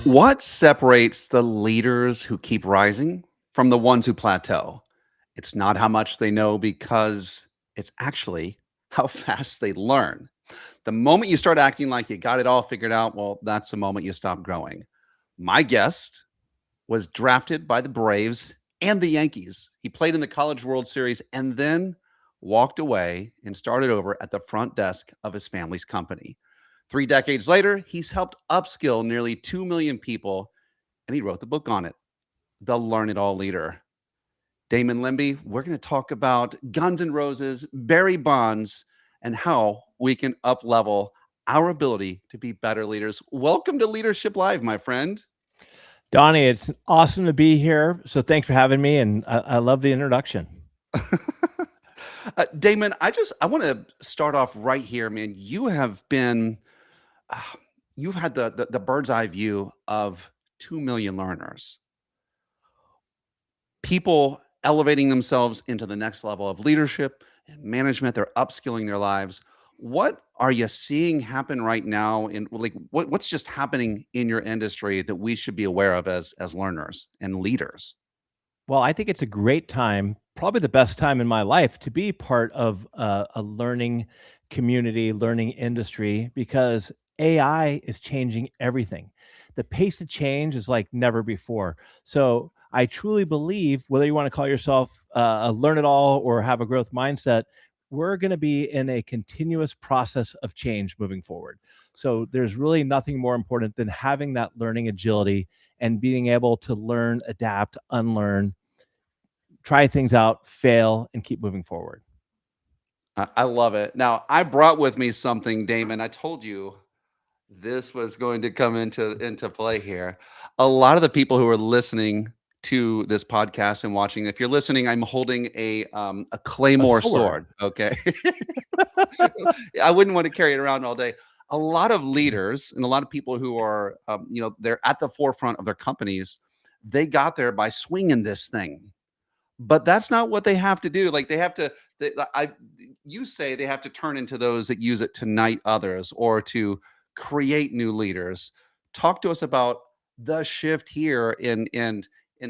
What separates the leaders who keep rising from the ones who plateau? It's not how much they know because it's actually how fast they learn. The moment you start acting like you got it all figured out, well, that's the moment you stop growing. My guest was drafted by the Braves and the Yankees. He played in the College World Series and then walked away and started over at the front desk of his family's company. 3 decades later, he's helped upskill nearly 2 million people, and he wrote the book on it, The Learn It All Leader. Damon Lembi, we're going to talk about Guns N' Roses, Barry Bonds, and how we can up level our ability to be better leaders. Welcome to Leadership Live, my friend. Donnie, it's awesome to be here. So thanks for having me, and I love the introduction. Damon, I want to start off right here, man. You have been uh, you've had the bird's eye view of 2 million learners, people elevating themselves into the next level of leadership and management. They're upskilling their lives. What are you seeing happen right now in like what's just happening in your industry that we should be aware of as learners and leaders? Well, I think it's a great time, probably the best time in my life to be part of a learning community, learning industry, because AI is changing everything. The pace of change is like never before. So I truly believe, whether you want to call yourself a learn it all or have a growth mindset, we're going to be in a continuous process of change moving forward. So there's really nothing more important than having that learning agility and being able to learn, adapt, unlearn, try things out, fail, and keep moving forward. I love it. Now, I brought with me something, Damon. I told you this was going to come into play here. A lot of the people who are listening to this podcast and watching, if you're listening, I'm holding a A claymore sword. sword. Okay, I wouldn't want to carry it around all day. A lot of leaders and a lot of people who are, they're at the forefront of their companies. They got there by swinging this thing, but that's not what they have to do. Like they have to. You say they have to turn into those that use it to knight others or to create new leaders. Talk to us about the shift here in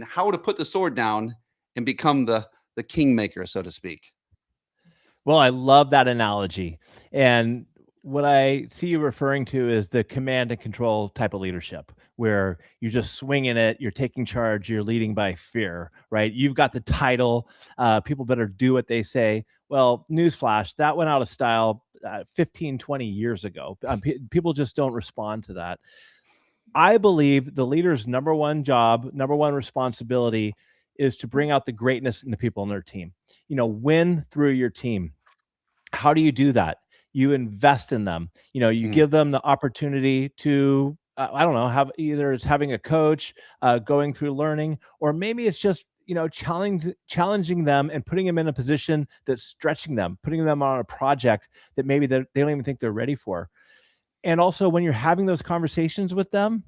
how to put the sword down and become the kingmaker, so to speak. Well, I love that analogy. And what I see you referring to is the command and control type of leadership, where you're just swinging it, you're taking charge, you're leading by fear, right? You've got the title. People better do what they say. Well, newsflash, that went out of style 15, 20 years ago. People just don't respond to that. I believe the leader's number one job, number one responsibility is to bring out the greatness in the people on their team. Win through your team. How do you do that? You invest in them. You Mm. give them the opportunity to, I don't know, have either it's having a coach, going through learning, or maybe it's just challenging them and putting them in a position that's stretching them, putting them on a project that maybe they don't even think they're ready for. And also, when you're having those conversations with them,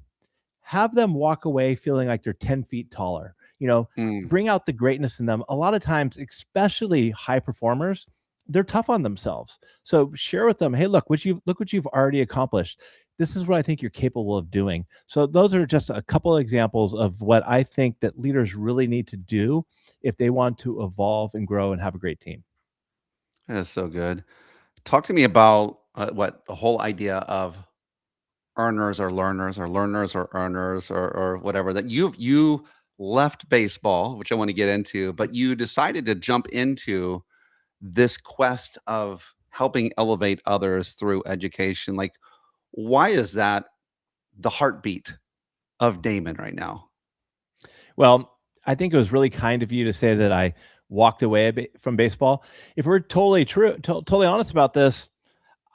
have them walk away feeling like they're 10 feet taller. Mm. Bring out the greatness in them. A lot of times, especially high performers, they're tough on themselves. So share with them, hey, look what you've already accomplished. This is what I think you're capable of doing. So those are just a couple of examples of what I think that leaders really need to do if they want to evolve and grow and have a great team. That is so good. Talk to me about what the whole idea of earners or earners or whatever that you left baseball, which I want to get into, but you decided to jump into this quest of helping elevate others through education. Like, why is that the heartbeat of Damon right now? Well, I think it was really kind of you to say that I walked away from baseball. If we're totally honest about this,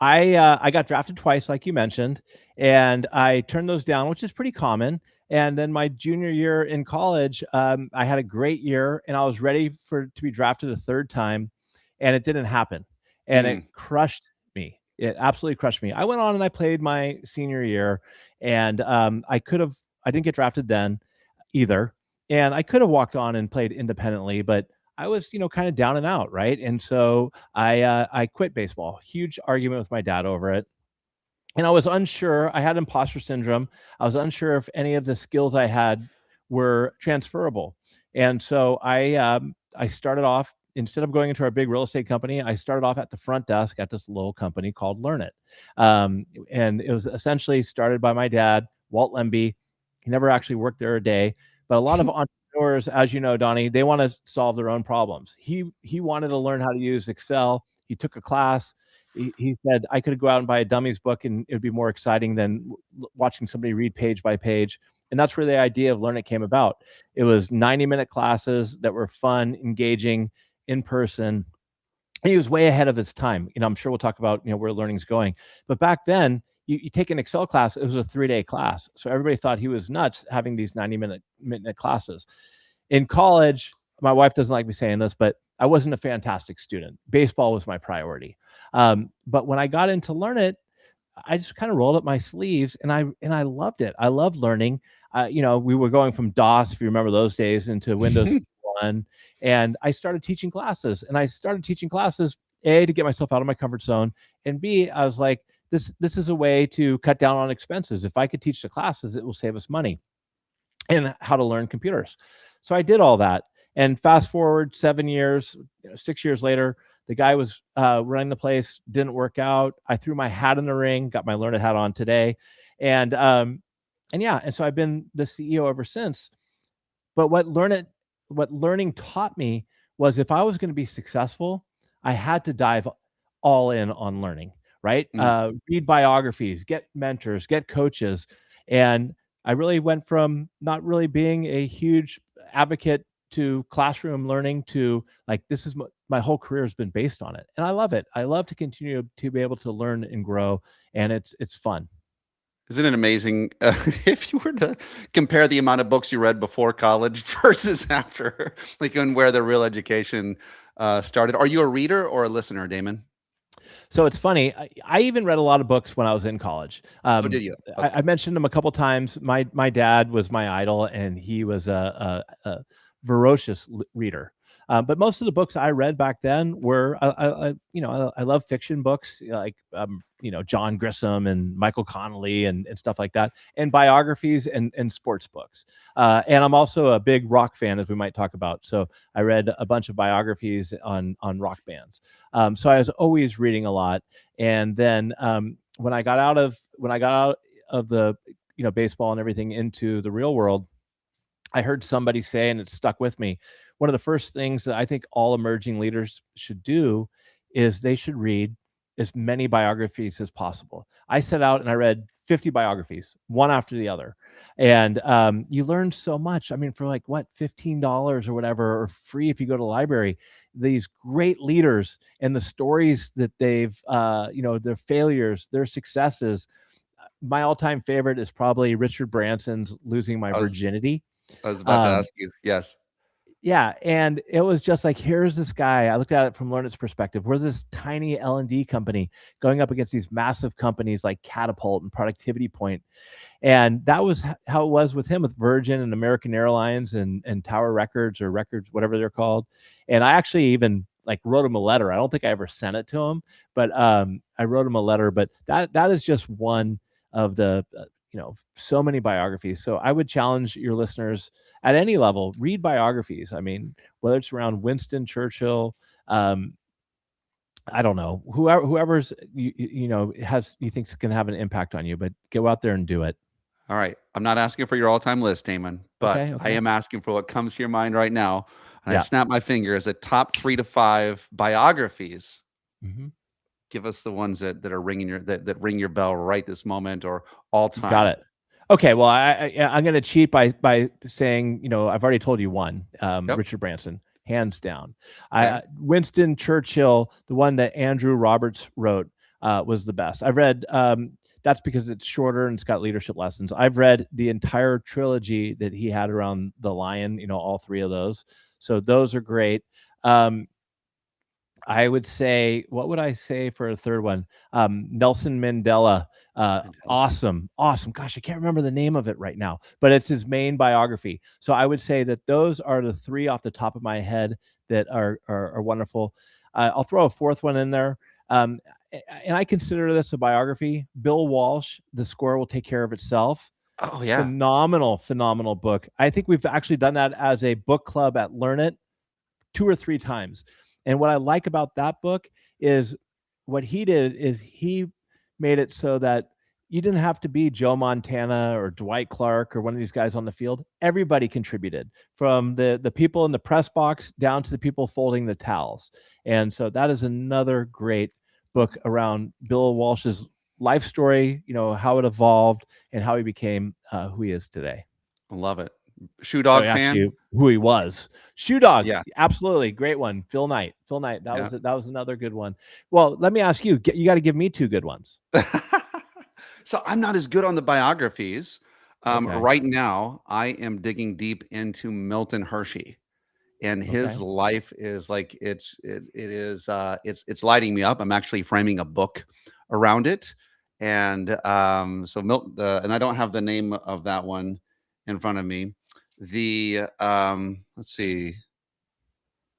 I got drafted twice, like you mentioned, and I turned those down, which is pretty common. And then my junior year in college, I had a great year, and I was ready for to be drafted a third time, and it didn't happen, and it Mm. crushed me. It absolutely crushed me. I went on and I played my senior year, and I didn't get drafted then either, and I could have walked on and played independently, but I was, kind of down and out, right? And so I quit baseball. Huge argument with my dad over it. and I was unsure. I had imposter syndrome. I was unsure if any of the skills I had were transferable. And so I started off, instead of going into our big real estate company, I started off at the front desk at this little company called Learnit. And it was essentially started by my dad, Walt Lembi. He never actually worked there a day, but a lot of entrepreneurs, as you know, Donnie, they want to solve their own problems. He wanted to learn how to use Excel. He took a class. He said I could go out and buy a dummies book and it would be more exciting than watching somebody read page by page. And that's where the idea of Learn It came about. It was 90-minute classes that were fun, engaging, in person. And he was way ahead of his time. I'm sure we'll talk about where learning's going. But back then, you take an Excel class, it was a 3-day class. So everybody thought he was nuts having these 90-minute classes. In college, my wife doesn't like me saying this, but I wasn't a fantastic student. Baseball was my priority. But when I got into Learn It, I just kind of rolled up my sleeves and I loved it. I love learning. We were going from DOS, if you remember those days, into Windows 1, and I started teaching classes. And I started teaching classes, A, to get myself out of my comfort zone, and B, I was like, this is a way to cut down on expenses. If I could teach the classes, it will save us money, and how to learn computers. So I did all that. And fast forward 7 years, 6 years later, the guy was running the place, didn't work out. I threw my hat in the ring, got my Learned hat on today. And yeah, and so I've been the CEO ever since. But what learning taught me was if I was going to be successful, I had to dive all in on learning, right? Mm. Read biographies, get mentors, get coaches. And I really went from not really being a huge advocate to classroom learning to like, this is my whole career has been based on it. And I love it. I love to continue to be able to learn and grow. And it's fun. Isn't it amazing if you were to compare the amount of books you read before college versus after, like, and where the real education started? Are you a reader or a listener, Damon? So it's funny. I even read a lot of books when I was in college. Oh, did you? I Okay. mentioned him a couple times. My dad was my idol, and he was a ferocious reader. But most of the books I read back then were, I love fiction books like John Grisham and Michael Connolly and stuff like that, and biographies and sports books. And I'm also a big rock fan, as we might talk about. So I read a bunch of biographies on rock bands. So I was always reading a lot. And then when I got out of the baseball and everything into the real world, I heard somebody say, and it stuck with me. One of the first things that I think all emerging leaders should do is they should read as many biographies as possible. I set out and I read 50 biographies, one after the other. And you learn so much. I mean, for like what, $15 or whatever, or free if you go to the library, these great leaders and the stories that they've, their failures, their successes. My all-time favorite is probably Richard Branson's Losing My I was Virginity. I was about to Um, ask you. Yes. yeah, and it was just like, here's this guy. I looked at it from Learnit's perspective. We're this tiny L&D company going up against these massive companies like Catapult and Productivity Point. And that was how it was with him, with Virgin and American Airlines and Tower Records, or Records, whatever they're called. And I actually even like wrote him a letter. I don't think I ever sent it to him, but I wrote him a letter. But that is just one of the so many biographies. So I would challenge your listeners at any level, read biographies. I mean, whether it's around Winston Churchill, um, I don't know, whoever's has you think's going to have an impact on you, but go out there and do it. All right. I'm not asking for your all-time list, Damon, but Okay, I okay. am asking for what comes to your mind right now. And I Yeah. snap my fingers at top 3 to 5 biographies. Mhm. Give us the ones that are ringing that ring your bell right this moment or all Got time. it. Okay, well, I'm gonna cheat by saying, I've already told you one, Yep. Richard Branson, hands down. Okay. Winston Churchill, the one that Andrew Roberts wrote, was the best. I've read, that's because it's shorter and it's got leadership lessons. I've read the entire trilogy that he had around the Lion, all 3 of those. So those are great. Um, I would say, what would I say for a third one? Nelson Mandela. Mandela. Awesome, awesome. Gosh, I can't remember the name of it right now, but it's his main biography. So I would say that those are the 3 off the top of my head that are wonderful. I'll throw a fourth one in there. Um, and I consider this a biography. Bill Walsh, The Score Will Take Care of Itself. Oh, yeah. Phenomenal, phenomenal book. I think we've actually done that as a book club at Learnit 2 or 3 times. And what I like about that book is what he did is he made it so that you didn't have to be Joe Montana or Dwight Clark or one of these guys on the field. Everybody contributed, from the people in the press box down to the people folding the towels. And so that is another great book around Bill Walsh's life story, how it evolved and how he became who he is today. I love it. Shoe Oh, Dog fan? actually, who he was. Shoe Dog, Yeah, absolutely, great one. Phil Knight. Phil Knight, yeah. that was another good one. Well, let me ask you, you gotta give me 2 good ones. So I'm not as good on the biographies. Okay, Right now, I am digging deep into Milton Hershey, and his okay, life is like it's lighting me up. I'm actually framing a book around it, and so Milton, and I don't have the name of that one in front of me. The let's see.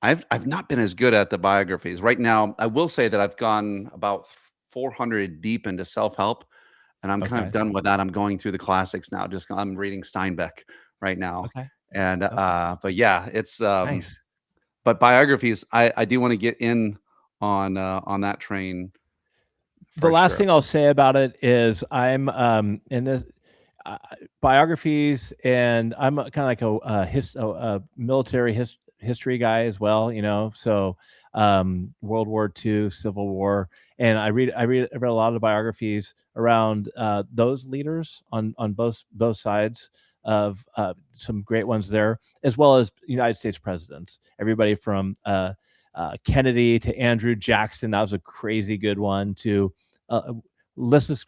I've not been as good at the biographies. Right now, I will say that I've gone about 400 deep into self-help, and I'm kind of okay, done with that. I'm going through the classics now. I'm reading Steinbeck right now. okay, And okay, but yeah, it's nice. but biographies, I do want to get in on that train The for last sure. thing I'll say about it is I'm, in this uh, biographies, and I'm kinda like a military history guy as well, so, World War II, Civil War, and I read a lot of biographies around, those leaders on both sides of, some great ones there, as well as United States presidents. Everybody from, Kennedy to Andrew Jackson, that was a crazy good one, to, uh, Ulysses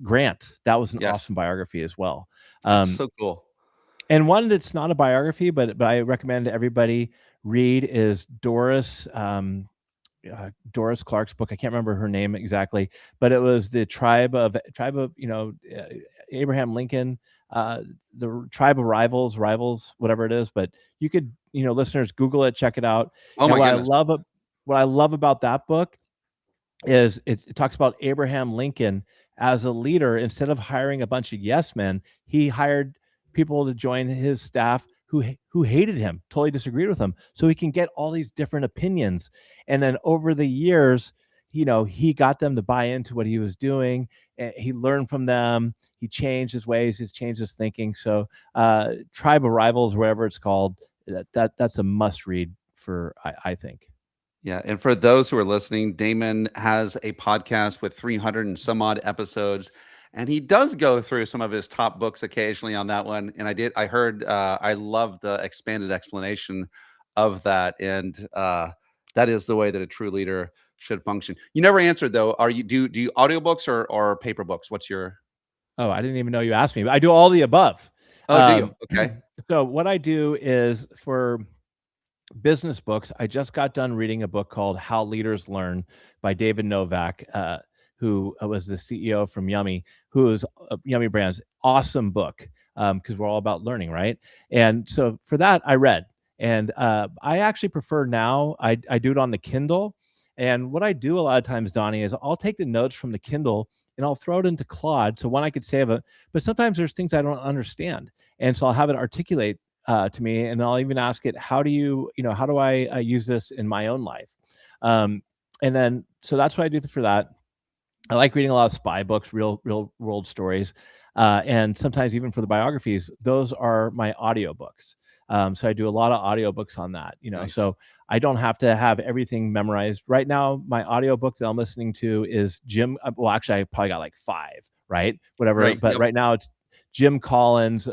Grant, that was an Yes, awesome biography as well. that's Um, so cool. and one that's not a biography, but I recommend everybody read is Doris Clark's book. I can't remember her name exactly, but it was the tribe of Abraham Lincoln, the tribe of rivals, whatever it is. But you could, listeners, Google it, check it out. Oh And my goodness. what I love about that book is it talks about Abraham Lincoln as a leader. Instead of hiring a bunch of yes men, he hired people to join his staff who hated him, totally disagreed with him, so he can get all these different opinions. And then over the years, he got them to buy into what he was doing. He learned from them. He changed his ways. He's changed his thinking. So, Tribe of Rivals, whatever it's called, that's a must read for I think. Yeah, and for those who are listening, Damon has a podcast with 300 and some odd episodes, and he does go through some of his top books occasionally on that one. And I heard, I love the expanded explanation of that, and that is the way that a true leader should function. You never answered though. Do you audiobooks or paper books? What's your? Oh, I didn't even know you asked me, but I do all the above. Oh, do you? Um, Okay. so what I do is, for business books, I just got done reading a book called How Leaders Learn by David Novak, who was the CEO from Yummy, who is Yummy Brands. Awesome book, because we're all about learning, right? And so for that, I read, and I actually prefer now. I do it on the Kindle, and what I do a lot of times, Donnie, is I'll take the notes from the Kindle and I'll throw it into Claude. So one, I could save it, but sometimes there's things I don't understand, and so I'll have it articulate to me, and I'll even ask it, how do I use this in my own life? Um, and then, so that's what I do for that. I like reading a lot of spy books, real world stories, and sometimes even for the biographies, those are my audiobooks. So I do a lot of audiobooks on that, Nice. so I don't have to have everything memorized. Right now, my audiobook that I'm listening to is Jim. Well, actually, I probably got like five, right? Whatever. Right. But Yep. right now, it's Jim Collins,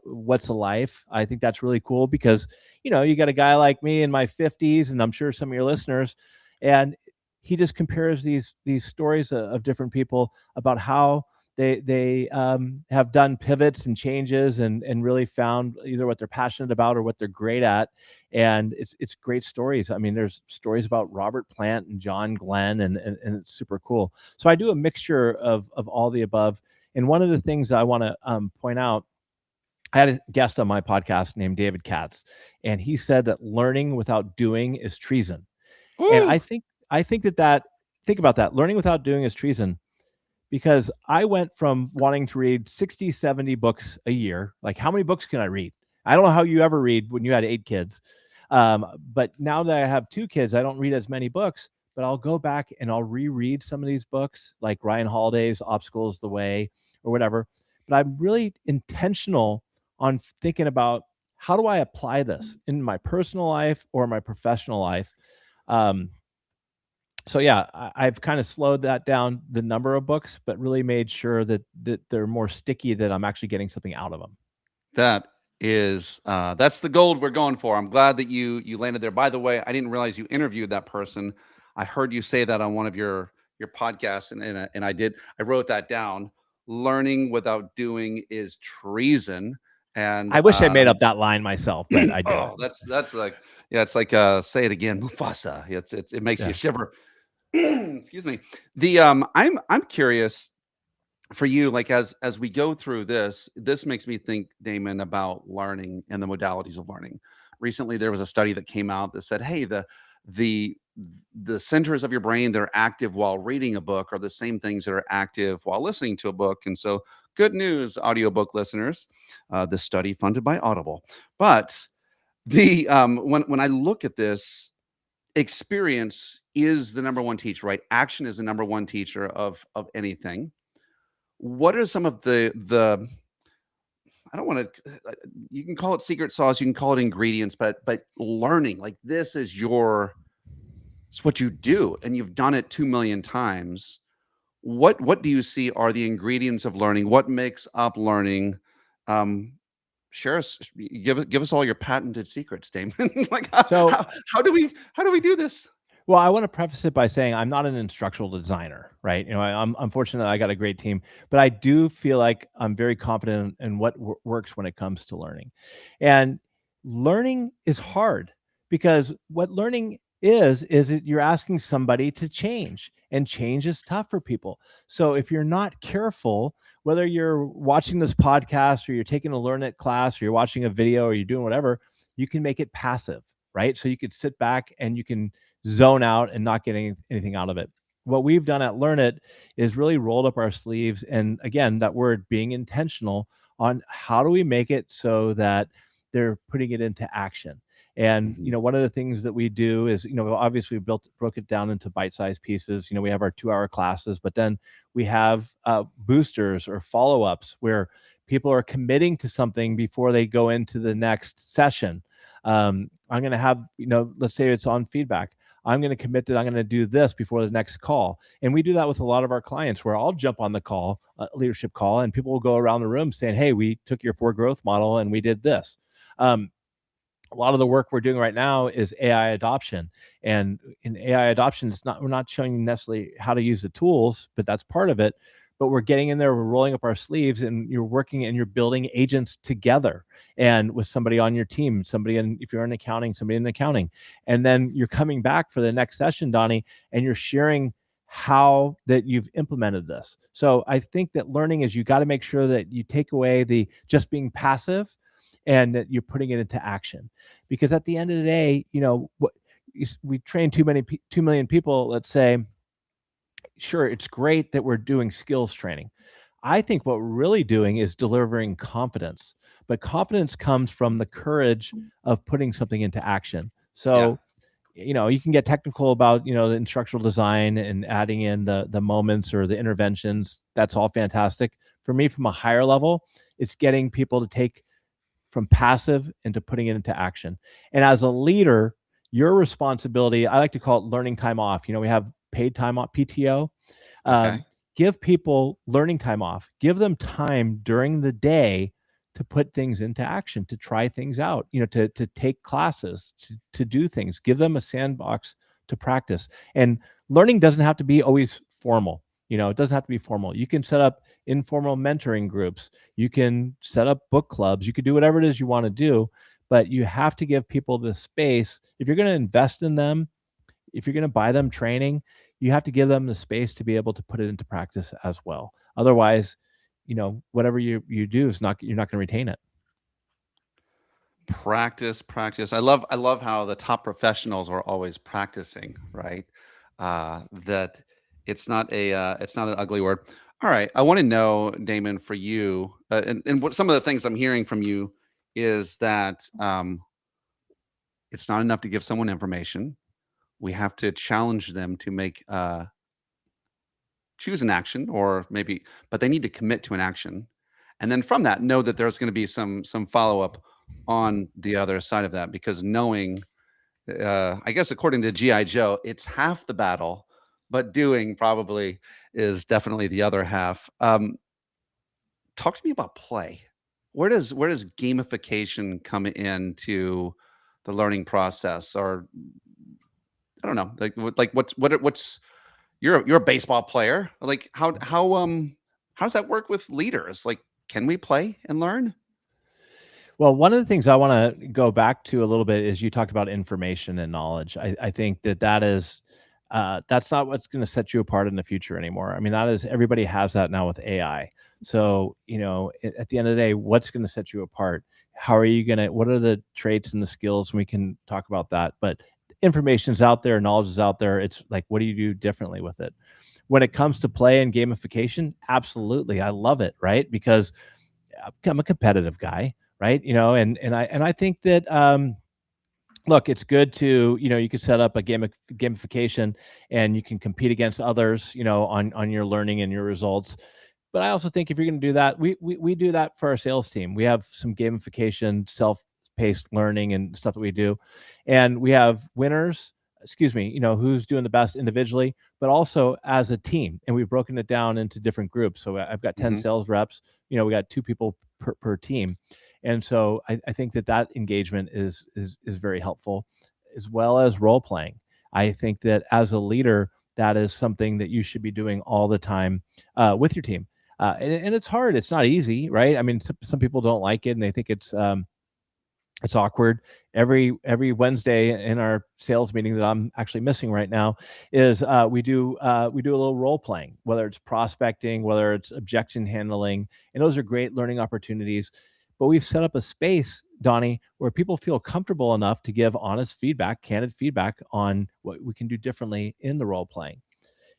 "What's a Life?" I think that's really cool because you got a guy like me in my 50s, and I'm sure some of your listeners, and he just compares these stories of different people about how they have done pivots and changes, and really found either what they're passionate about or what they're great at. And it's great stories. I mean, there's stories about Robert Plant and John Glenn, and it's super cool. So I do a mixture of all the above. And one of the things that I want to point out, I had a guest on my podcast named David Katz, and he said that learning without doing is treason. And Woo! I think that think about that. Learning without doing is treason, because I went from wanting to read 60, 70 books a year. Like, how many books can I read? I don't know how you ever read when you had 8 kids. But now that I have 2 kids, I don't read as many books, but I'll go back and I'll reread some of these books, like Ryan Holiday's Obstacle is the Way or whatever. But I'm really intentional on thinking about, how do I apply this in my personal life or my professional life? Um, so yeah, I've kind of slowed that down, the number of books, but really made sure that they're more sticky, that I'm actually getting something out of them. That is, that's the gold we're going for. I'm glad that you landed there. By the way, I didn't realize you interviewed that person. I heard you say that on one of your podcasts, and I did. I wrote that down. Learning without doing is treason. And I wish I made up that line myself, but I didn't. oh, that's like, yeah, it's like, say it again, Mufasa. It makes you Yeah. shiver. Excuse me. The I'm curious for you, like, as we go through this makes me think, Damon, about learning and the modalities of learning. Recently there was a study that came out that said, hey, the the centers of your brain that are active while reading a book are the same things that are active while listening to a book. And so, good news, audiobook listeners, this study funded by Audible. But the when I look at this, experience is the number one teacher, right? Action is the number one teacher of anything. What are some of the I don't want to, you can call it secret sauce, you can call it ingredients, but learning, like, this is your, it's what you do and you've done it 2 million times. What do you see are the ingredients of learning? What makes up learning? Um Share us, give us all your patented secrets, Damon. Like, So, how do we do this? well, I want to preface it by saying I'm not an instructional designer, right? I'm fortunate I got a great team, but I do feel like I'm very confident in what works when it comes to learning. And learning is hard, because what learning is that you're asking somebody to change, and change is tough for people. So if you're not careful, whether you're watching this podcast or you're taking a Learnit class or you're watching a video or you're doing whatever, you can make it passive, right? So you could sit back and you can zone out and not getting anything out of it. What we've done at Learnit is really rolled up our sleeves, and again, that word, being intentional on how do we make it so that they're putting it into action. And Mhm. one of the things that we do is, obviously we broke it down into bite-sized pieces. We have our 2-hour classes, but then we have boosters or follow-ups where people are committing to something before they go into the next session. I'm going to have, let's say it's on feedback. I'm going to commit that I'm going to do this before the next call. And we do that with a lot of our clients, where I'll jump on the call, leadership call, and people will go around the room saying, hey, we took your 4 growth model and we did this. A lot of the work we're doing right now is AI adoption. And in AI adoption, we're not showing you necessarily how to use the tools, but that's part of it. But we're getting in there, we're rolling up our sleeves, and you're working and you're building agents together, and with somebody on your team, if you're in accounting, somebody in accounting. And then you're coming back for the next session, Donnie, and you're sharing how that you've implemented this. So I think that learning is, you got to make sure that you take away the just being passive, and that you're putting it into action. Because at the end of the day, we train 2 million people, let's say. Sure, it's great that we're doing skills training. I think what we're really doing is delivering confidence, but confidence comes from the courage of putting something into action. Yeah. So, you can get technical about, the instructional design and adding in the moments or the interventions. That's all fantastic. For me, from a higher level, it's getting people to take from passive into putting it into action. And as a leader, your responsibility, I like to call it learning time off. We have paid time off, PTO. Okay. um, Give people learning time off. Give them time during the day to put things into action, to try things out, to take classes, to do things. Give them a sandbox to practice. And learning doesn't have to be always formal. It doesn't have to be formal. You can set up informal mentoring groups. You can set up book clubs. You could do whatever it is you want to do, but you have to give people the space. If you're going to invest in them, if you're going to buy them training, you have to give them the space to be able to put it into practice as well. Otherwise, whatever you do is not, you're not going to retain it. Practice, practice. I love how the top professionals are always practicing, right? That It's not an ugly word. All right. I want to know, Damon, for you, and what some of the things I'm hearing from you is that it's not enough to give someone information. We have to challenge them to make choose an action, or maybe, but they need to commit to an action, and then from that, know that there's going to be some follow up on the other side of that, because knowing, I guess, according to GI Joe, it's half the battle, but doing probably is definitely the other half. Talk to me about play. Where does gamification come into the learning process? Or I don't know, like what's you're a baseball player. Like how does that work with leaders? Like, can we play and learn? Well, one of the things I want to go back to a little bit is you talked about information and knowledge. I think that is that's not what's going to set you apart in the future anymore. I mean, that is everybody has that now with AI. So at the end of the day, what's going to set you apart? How are you going to? What are the traits and the skills? We can talk about that. But information is out there, knowledge is out there. It's like, what do you do differently with it? When it comes to play and gamification, absolutely, I love it, right? Because I'm a competitive guy, right? And I think that look, it's good to you could set up a gamification and you can compete against others, on your learning and your results. But I also think if you're going to do that, we do that for our sales team. We have some gamification, self-paced learning and stuff that we do, and we have winners. Excuse me, who's doing the best individually, but also as a team. And we've broken it down into different groups. So I've got 10 Hmm. sales reps. We got two people per team, and so I think that engagement is very helpful, as well as role playing. I think that as a leader, that is something that you should be doing all the time with your team. And it's hard. It's not easy, right? I mean, some people don't like it and they think it's awkward. Every Wednesday in our sales meeting that I'm actually missing right now is we do a little role playing, whether it's prospecting, whether it's objection handling, and those are great learning opportunities. But we've set up a space, Donnie, where people feel comfortable enough to give honest feedback, candid feedback on what we can do differently in the role playing.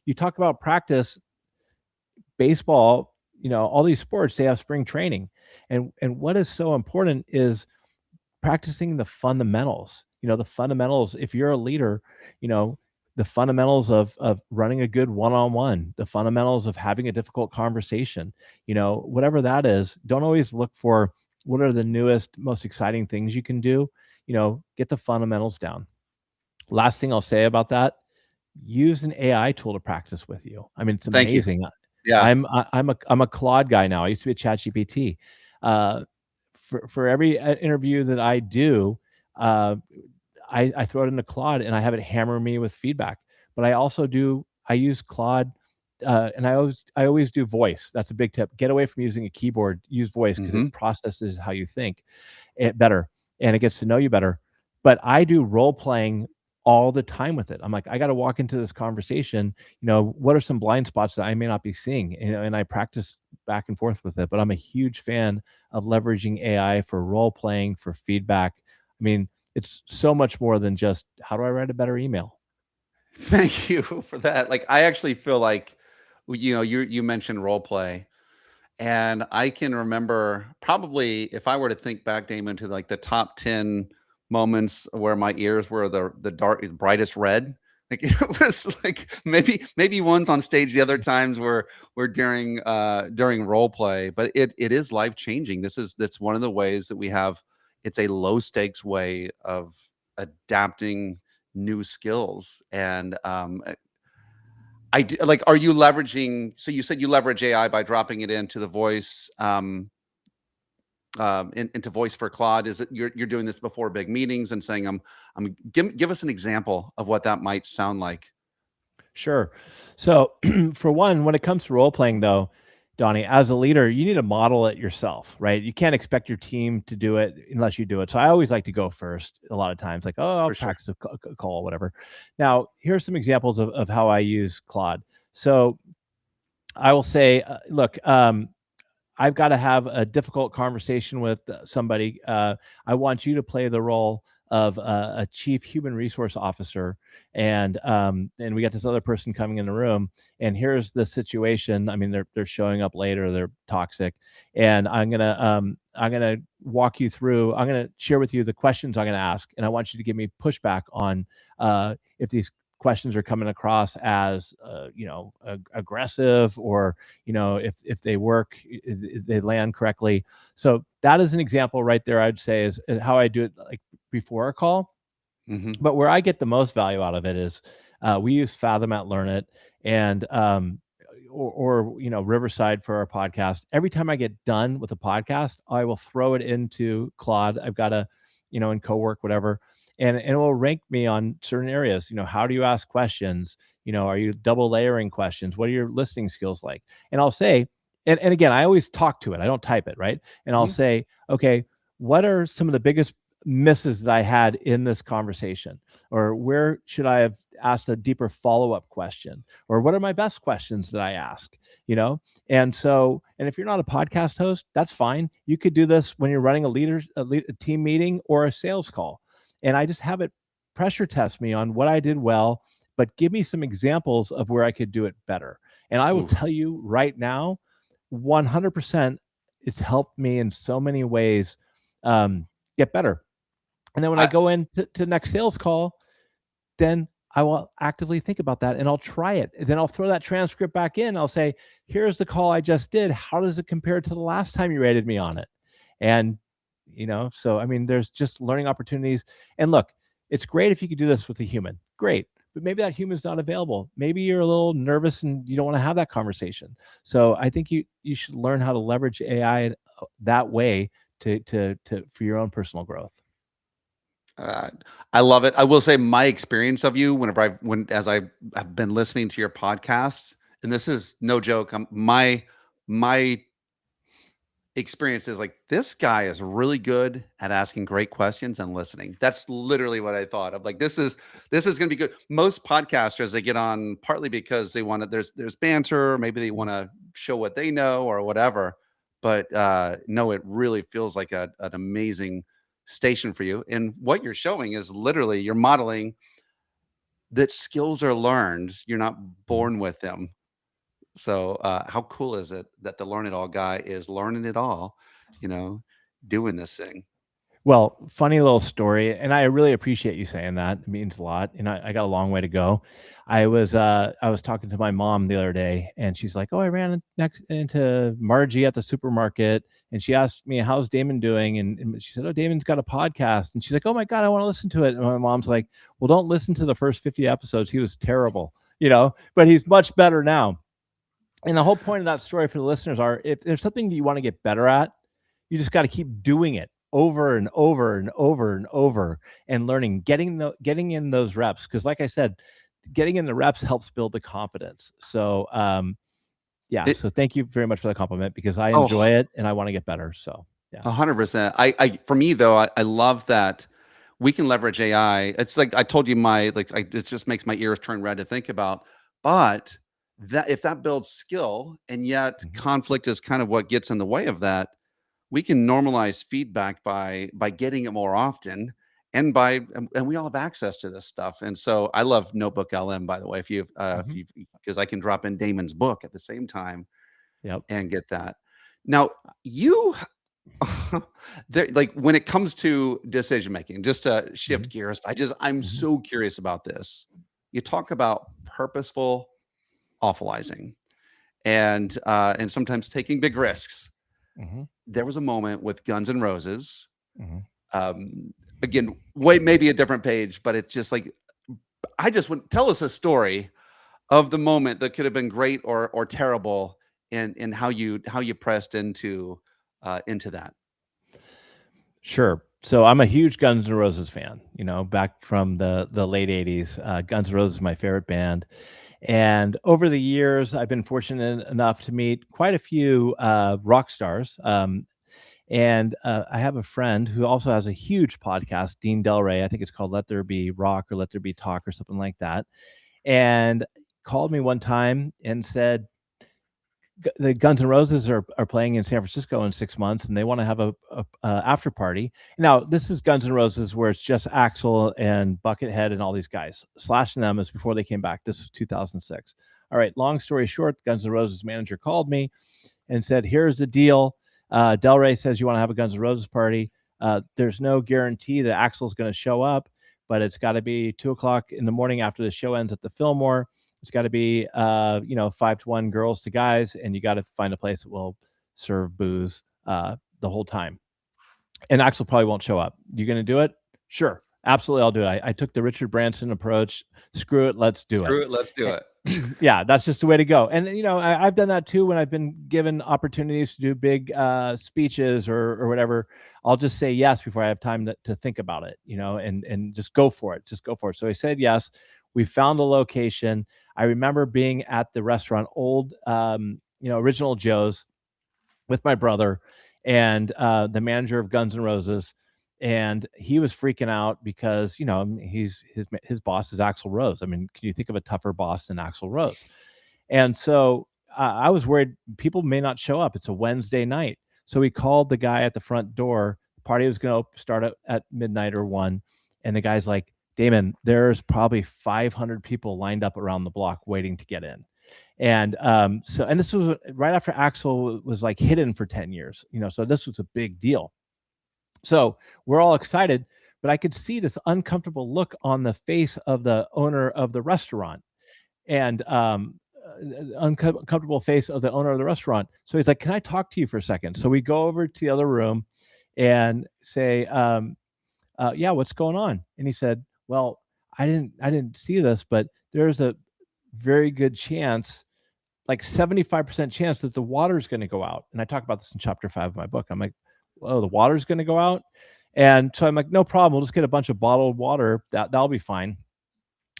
You talk about practice. Baseball, all these sports, they have spring training, and what is so important is practicing the fundamentals. The fundamentals, if you're a leader, you know, the fundamentals of running a good one-on-one, the fundamentals of having a difficult conversation, whatever that is. Don't always look for what are the newest, most exciting things you can do. Get the fundamentals down. Last thing I'll say about that, use an AI tool to practice with you. I mean, it's Thank you. amazing. Yeah. I'm a Claude guy now. I used to be a ChatGPT. Uh, for every interview that I do, uh, I throw it into Claude and I have it hammer me with feedback. But I use Claude, and I always do voice. That's a big tip. Get away from using a keyboard. Use voice because it Hmm. processes how you think it better and it gets to know you better. But I do role playing all the time with it. I'm like, I got to walk into this conversation. What are some blind spots that I may not be seeing? And I practice back and forth with it. But I'm a huge fan of leveraging AI for role playing, for feedback. I mean, it's so much more than just how do I write a better email? Thank you for that. Like, I actually feel like, you mentioned role play. And I can remember, probably, if I were to think back, Damon, to like the top 10 moments where my ears were the brightest red. Like, it was like, maybe one's on stage, the other times were during role play. But it is life changing. That's one of the ways that we have. It's a low stakes way of adapting new skills. And like, are you leveraging? So you said you leverage AI by dropping it into the voice, into voice for Claude. Is it you're doing this before big meetings and saying, give us an example of what that might sound like? Sure. So, for one, when it comes to role playing, though, Donnie, as a leader, you need to model it yourself, right? You can't expect your team to do it unless you do it. So, I always like to go first a lot of times, like, oh, I'll For sure. practice a call, whatever. Now, here's some examples of how I use Claude. So, I will say, look, I've got to have a difficult conversation with somebody. I want you to play the role of a chief human resource officer, and we got this other person coming in the room, and here's the situation. I mean, they're showing up later, they're toxic, and I'm gonna walk you through. I'm gonna share with you the questions I'm gonna ask, and I want you to give me pushback on if these questions are coming across as aggressive, or if they work, they land correctly. So that is an example right there. I'd say is how I do it, like before a call. Mhm. But where I get the most value out of it is we use Fathom at Learnit, and or Riverside for our podcast. Every time I get done with a podcast, I will throw it into Claude. I've got a, in Cowork, whatever, and it will rank me on certain areas. How do you ask questions? Are you double layering questions? What are your listening skills like? And I'll say, and again, I always talk to it. I don't type it, right? And I'll Mhm. say, okay, what are some of the biggest misses that I had in this conversation? Or where should I have asked a deeper follow-up question? Or what are my best questions that I ask? You know? And so, and if you're not a podcast host, that's fine. You could do this when you're running a team meeting or a sales call. And I just have it pressure test me on what I did well, but give me some examples of where I could do it better. And I will Ooh. tell you right now, 100%, it's helped me in so many ways get better. And then when I I go into to next sales call, then I will actively think about that and I'll try it. And then I'll throw that transcript back in. I'll say, here's the call I just did. How does it compare to the last time you rated me on it? And, so I mean, there's just learning opportunities. And look, it's great if you could do this with a human. Great. But maybe that human's not available. Maybe you're a little nervous and you don't want to have that conversation. So I think you should learn how to leverage AI that way to for your own personal growth. uh, I love it. I will say my experience of you whenever as I have been listening to your podcasts, and this is no joke. My experience is like this guy is really good at asking great questions and listening. That's literally what I thought of. Like this is going to be good. Most podcasters, they get on partly because they want to there's banter, maybe they want to show what they know or whatever. But no, it really feels like an amazing station for you. And what you're showing is literally you're modeling that skills are learned. You're not Mhm. born with them. So, how cool is it that the Learn It All guy is learning it all, you know, doing this thing? Well, funny little story, and I really appreciate you saying that. It means a lot, and I got a long way to go. I was talking to my mom the other day, and she's like, "Oh, I ran next into Margie at the supermarket, and she asked me how's Damon doing, and she said, oh, Damon's got a podcast, and she's like, oh my god, I want to listen to it." And my mom's like, "Well, don't listen to the first 50 episodes. He was terrible, but he's much better now." And the whole point of that story for the listeners are, if there's something that you want to get better at, you just got to keep doing it over and over and over and over, and learning, getting in those reps. Because like I said, getting in the reps helps build the confidence. So yeah. It So thank you very much for the compliment, because I oh, enjoy it and I want to get better. So yeah. 100%. I for me though, I love that we can leverage AI. It's like I told you it just makes my ears turn red to think about. But that if that builds skill and yet Mhm. conflict is kind of what gets in the way of that, we can normalize feedback by getting it more often and and we all have access to this stuff. And so I love Notebook LM, by the way, if Mhm. you because I can drop in Damon's book at the same time Yep. and get that. Now, you there like when it comes to decision making, just to shift Mhm. gears, I'm Mhm. so curious about this. You talk about purposeful awfulizing and sometimes taking big risks. Mhm. There was a moment with Guns N' Roses. Mhm. Um, again, way maybe a different page, but it's just like I just want tell us a story of the moment that could have been great or terrible, and how you pressed into that. Sure. So I'm a huge Guns N' Roses fan, back from the late 80s. Guns N' Roses is my favorite band. And over the years, I've been fortunate enough to meet quite a few rock stars. And I have a friend who also has a huge podcast, Dean Delray. I think it's called Let There Be Rock or Let There Be Talk or something like that. And called me one time and said, the Guns N' Roses are playing in San Francisco in 6 months, and they wanna have a after party. Now, this is Guns N' Roses where it's just Axl and Buckethead and all these guys. Slash and them is before they came back. This was 2006. All right, long story short, Guns N' Roses manager called me and said, "Here's the deal. Del Rey says you want to have a Guns N' Roses party. There's no guarantee that Axl's going to show up, but it's got to be 2 o'clock in the morning after the show ends at the Fillmore. It's got to be 5-to-1 girls to guys, and you got to find a place that will serve booze the whole time. And Axl probably won't show up. You going to do it? Sure, absolutely, I'll do it. I took the Richard Branson approach. Screw it, let's do it. Screw it, let's do it. Yeah, that's just the way to go. And I've done that too when I've been given opportunities to do big speeches or whatever. I'll just say yes before I have time to think about it, and just go for it. Just go for it. So I said yes. We found a location. I remember being at the restaurant, old, Original Joe's, with my brother and the manager of Guns N' Roses, and he was freaking out because his boss is Axl Rose. I mean, can you think of a tougher boss than Axl Rose? And so I was worried people may not show up. It's a Wednesday night, so we called the guy at the front door. The party was going to start at midnight or 1, and the guy's like, "Damon, there's probably 500 people lined up around the block waiting to get in." And and this was right after Axl was like hidden for 10 years, so this was a big deal. So we're all excited, but I could see this uncomfortable look on the face of the owner of the restaurant, and uncomfortable face of the owner of the restaurant. So he's like, "Can I talk to you for a second?" So we go over to the other room and say, "Yeah, what's going on?" And he said, "Well, I didn't see this, but there's a very good chance, like 75% chance that the water is going to go out." And I talk about this in chapter 5 of my book. I'm like, "Oh, the water's going to go out?" And so I'm like, "No problem. We'll just get a bunch of bottled water. That'll be fine."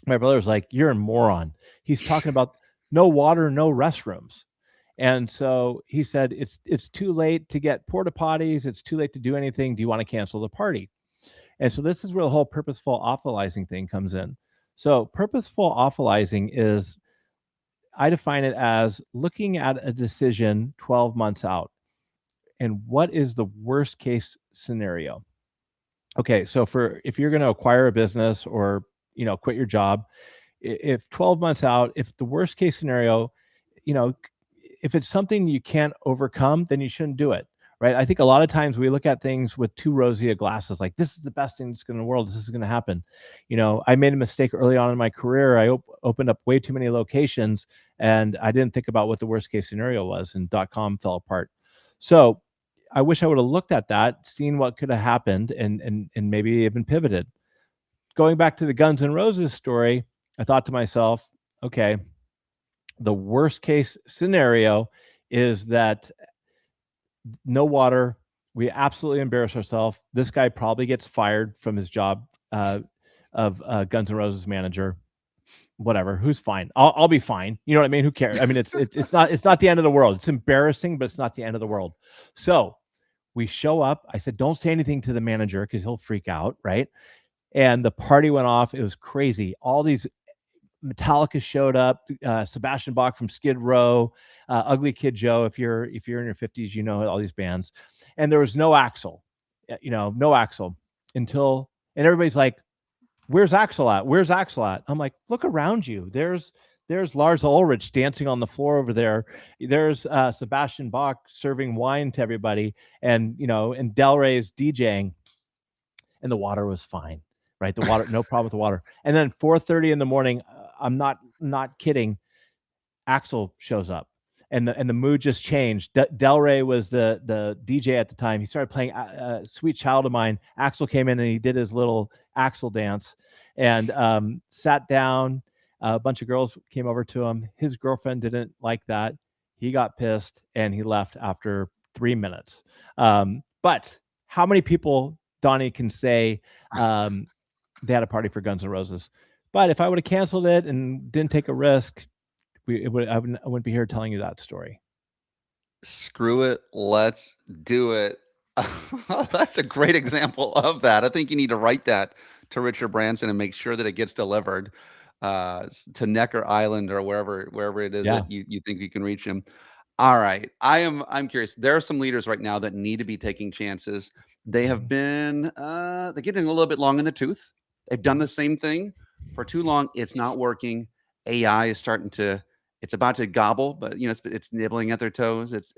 My brother's like, "You're a moron. He's talking about no water, no restrooms." And so he said, it's too late to get porta potties. It's too late to do anything. Do you want to cancel the party? And so this is where the whole purposeful awfulizing thing comes in. So purposeful awfulizing is, I define it as looking at a decision 12 months out and what is the worst case scenario. Okay, so if you're going to acquire a business or quit your job, if 12 months out, if the worst case scenario, you know, if it's something you can't overcome, then you shouldn't do it. Right. I think a lot of times we look at things with too rosy of glasses, like this is the best thing that's going in the world. This is going to happen. I made a mistake early on in my career. I opened up way too many locations and I didn't think about what the worst case scenario was, and .com fell apart. So I wish I would have looked at that, seen what could have happened, and maybe even pivoted. Going back to the Guns N' Roses story, I thought to myself, okay, the worst case scenario is that no water. We absolutely embarrass ourselves. This guy probably gets fired from his job of Guns N' Roses manager. Whatever, who's fine? I'll be fine. You know what I mean? Who cares? I mean, it's not the end of the world. It's embarrassing, but it's not the end of the world. So we show up. I said, don't say anything to the manager because he'll freak out, right? And the party went off. It was crazy. All these Metallica showed up, Sebastian Bach from Skid Row, Ugly Kid Joe. If you're in your 50s, you know all these bands. And there was no Axl, no Axl and everybody's like, "Where's Axl at? Where's Axl at?" I'm like, "Look around you. There's Lars Ulrich dancing on the floor over there. There's Sebastian Bach serving wine to everybody, and and Del Rey's DJing, and the water was fine, right? The water, no problem with the water. And then 4:30 in the morning, I'm not kidding. Axl shows up, and the mood just changed. Del Rey was the DJ at the time. He started playing "Sweet Child of Mine." Axl came in and he did his little Axl dance, and sat down. A bunch of girls came over to him. His girlfriend didn't like that. He got pissed and he left after 3 minutes. But how many people, Donnie, can say they had a party for Guns N' Roses? But if I would have canceled it and didn't take a risk, I wouldn't be here telling you that story. Screw it, let's do it. That's a great example of that. I think you need to write that to Richard Branson and make sure that it gets delivered to Necker Island or wherever it is Yeah. that you think you can reach him. All right. I'm curious. There are some leaders right now that need to be taking chances. They have Mhm, been they're getting a little bit long in the tooth. They've done mhm. the same thing for too long. It's not working. AI is starting to it's about to gobble, but it's nibbling at their toes. It's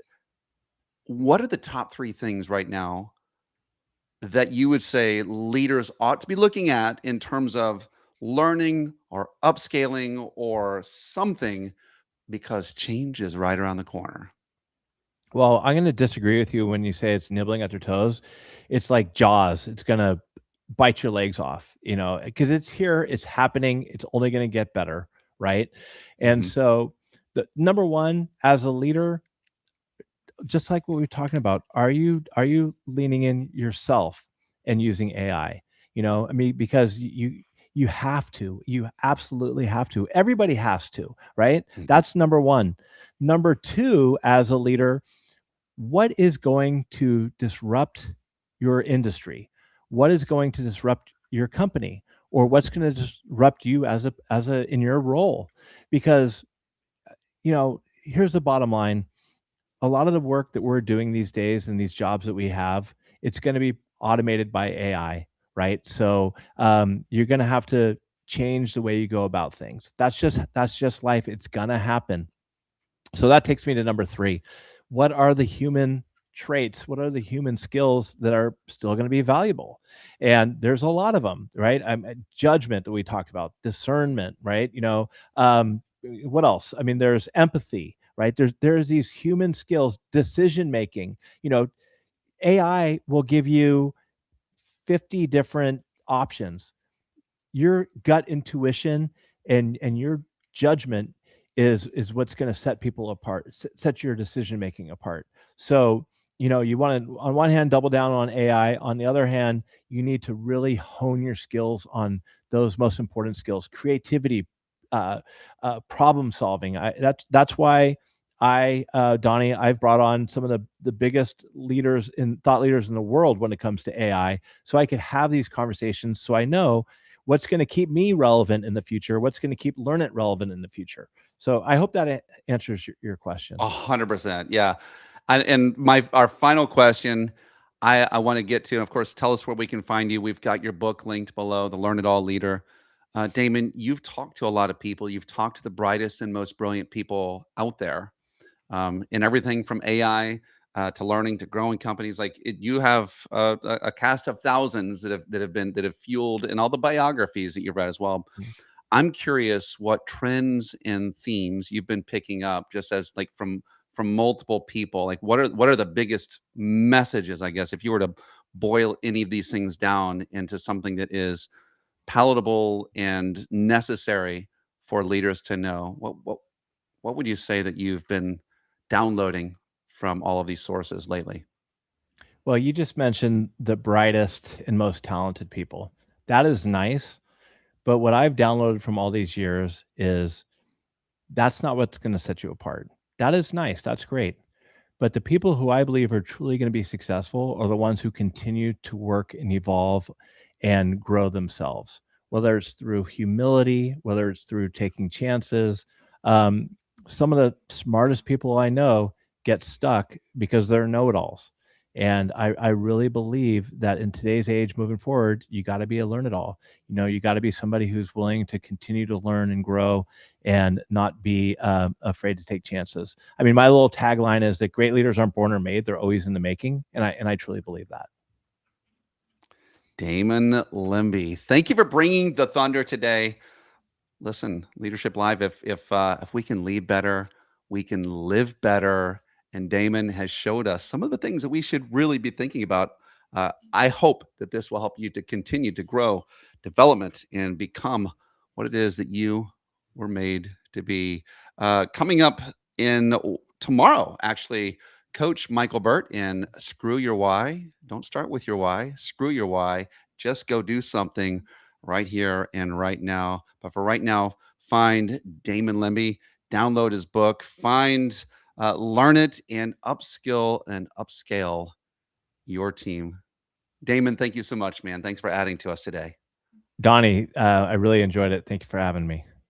what are the top 3 things right now that you would say leaders ought to be looking at in terms of learning or upscaling or something because change is right around the corner? Well, I'm gonna disagree with you when you say it's nibbling at their toes. It's like Jaws. It's gonna bite your legs off, because it's here, it's happening, it's only gonna get better, right? And Mhm. so, the number 1, as a leader, just like what we are talking about, are you leaning in yourself and using AI? I mean, because you have to. You absolutely have to. Everybody has to, right? Mhm. That's number 1. Number 2, as a leader, what is going to disrupt your industry? What is going to disrupt your company? Or what's going to disrupt you as a in your role? Because, here's the bottom line. A lot of the work that we're doing these days and these jobs that we have, it's going to be automated by AI, right? So you're going to have to change the way you go about things. That's just life. It's gonna happen. So that takes me to number 3. What are the human traits? What are the human skills that are still going to be valuable? And there's a lot of them, right? Judgment that we talked about, discernment, right? What else? I mean, there's empathy, right? There's these human skills, decision making. AI will give you 50 different options. Your gut intuition and your judgment is what's going to set people apart, set your decision making apart. So you want to, on one hand, double down on AI. On the other hand, you need to really hone your skills on those most important skills: creativity, uh, problem solving. That's why Donnie, I've brought on some of the biggest leaders in thought leaders in the world when it comes to AI, so I could have these conversations, so I know what's going to keep me relevant in the future, what's going to keep Learnit relevant in the future. So I hope that answers your question. 100%. Yeah. And my our final question I want to get to, and of course, tell us where we can find you. We've got your book linked below, The Learn It All Leader. Damon, you've talked to a lot of people. You've talked to the brightest and most brilliant people out there in everything from AI to learning to growing companies. You have a cast of thousands that have fueled, and all the biographies that you've read as well. Mhm. I'm curious what trends and themes you've been picking up just as from multiple people. Like what are the biggest messages, I guess, if you were to boil any of these things down into something that is palatable and necessary for leaders to know? What would you say that you've been downloading from all of these sources lately? Well, you just mentioned the brightest and most talented people. That is nice. But what I've downloaded from all these years is that's not what's going to set you apart. That is nice. That's great. But the people who I believe are truly going to be successful are the ones who continue to work and evolve and grow themselves, whether it's through humility, whether it's through taking chances. Um, some of the smartest people I know get stuck because they're know it alls. And I really believe that in today's age moving forward, you got to be a learn it all. You got to be somebody who's willing to continue to learn and grow and not be afraid to take chances. I mean, my little tagline is that great leaders aren't born or made; they're always in the making, and I truly believe that. Damon Lembi, thank you for bringing the thunder today. Listen, Leadership Live, if we can lead better, we can live better. And Damon has showed us some of the things that we should really be thinking about. I hope that this will help you to continue to grow, development, and become what it is that you were made to be. Coming up in tomorrow, actually, Coach Michael Burt in Screw Your Why. Don't start with your why. Screw your why. Just go do something right here and right now. But for right now, find Damon Lembi, download his book, find learn it, and upskill and upscale your team. Damon, thank you so much, man. Thanks for adding to us today. Donnie, I really enjoyed it. Thank you for having me.